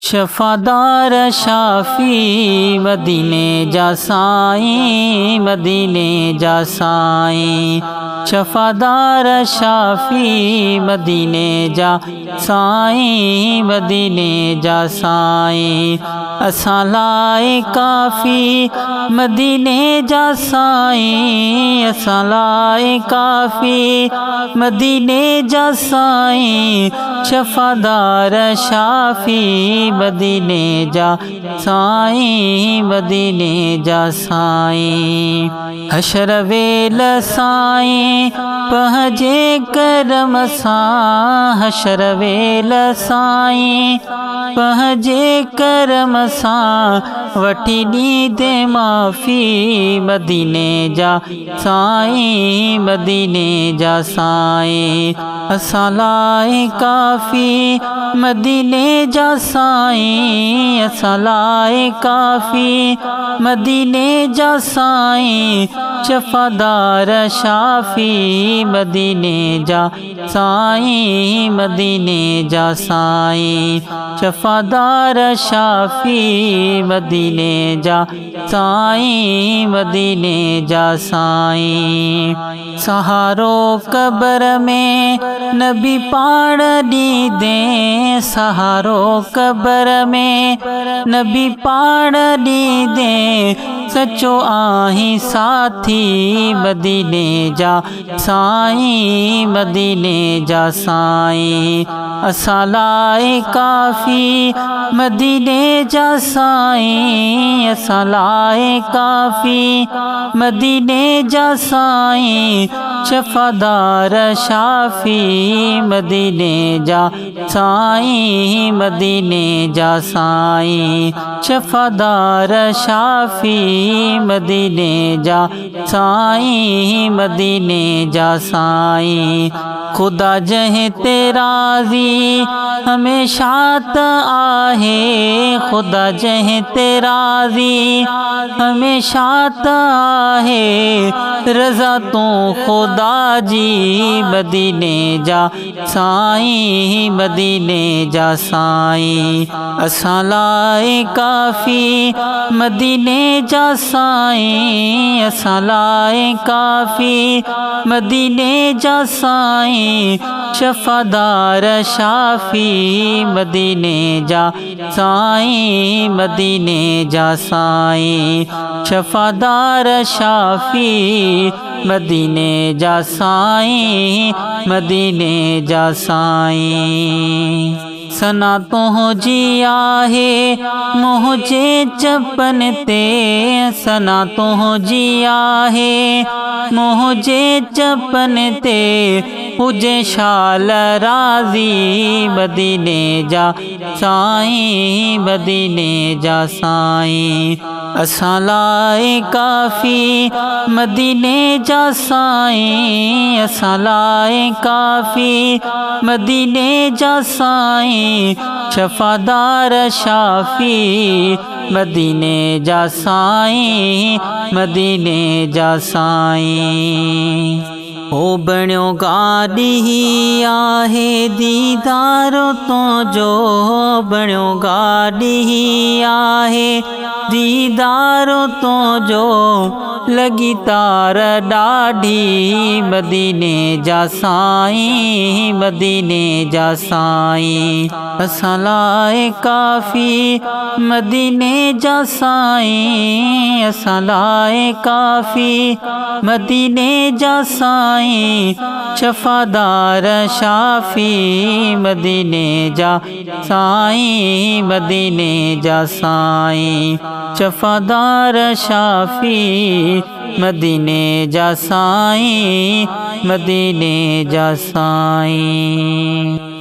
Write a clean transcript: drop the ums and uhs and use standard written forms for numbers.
शफादार शाफी मदीने जा साईं, मदीने जा साईं। शफादार शाफी मदीने जा साईं, मदीने जा साईं। असां लाए काफ़ी मदीने जा साईं, असां लाए काफ़ी मदीने जा साईं। शफादार शाफी मदीने जा साईं, मदीने जा साईं। हशर वेल साईं पहुँचे करम सां, हशर वेल साईं पहुँचे करम सां। वठी ॾींदे माफ़ी मदीने जा साईं, मदीने जा साईं। असां लाए काफ़ी मदीने जा साईं, असां लाए काफ़ी मदीने जा साईं। शफादार शाफी मदीने जा साईं, मदीने जा साईं। शफादार शाफी मदीने जा साईं, मदीने जा साईं। सहारो कबर में नबी पाण ॾींदे, सहारो कबर में नबी पाण ॾींदे। सचो आहीं साथी मदीने जा साईं, मदीने जा साईं। असां लाए काफ़ी मदीने जा साईं, असां लाए काफ़ी मदीने जा साईं। शफादार शाफी मदीने जा साईं, मदीने जा साईं। शफादार शाफी मदीने जा साईं, मदीने जा साईं। खुदा जहीं ते राज़ी हमेशा त आहे, खुदा जहीं ते राज़ी हमेशा त आहे। रज़ा तू खुदा जी मदीने जा साईं, मदीने जा साईं। असां लाए काफ़ी मदीने जा साईं, असां लाए काफ़ी मदीने जा साईं। शफादार शाफी मदीने जा साईं, मदीने जा साईं। शफादार शाफी मदीने जा साईं, मदीने जा साईं। सना तुंहिंजी आहे मुंहिंजे चपन ते, सना तुंहिंजी आहे मुंहिंजे चपन ते। हुजे शाल राज़ी मदीने जा साईं, मदीने जा साईं। असां लाए काफ़ी मदीने जा साईं, असां लाए काफ़ी मदीने जा साईं। शफादार शाफी मदीने जा साईं, मदीने जा साईं। ओ बणियो गाॾी आहे दीदार तुंहिंजो, बणियो गाॾी आहे दीदार तुंहिंजो। लॻी तार ॾाढी मदीने जा साईं, मदीने जा साईं। असां लाए काफ़ी मदीने जा साईं, असां लाए काफ़ी मदीने जा साईं। शफादार शाफी मदीने जा साईं, मदीने जा साईं। शफादार शाफी मदीने जा साईं, मदीने जा साईं।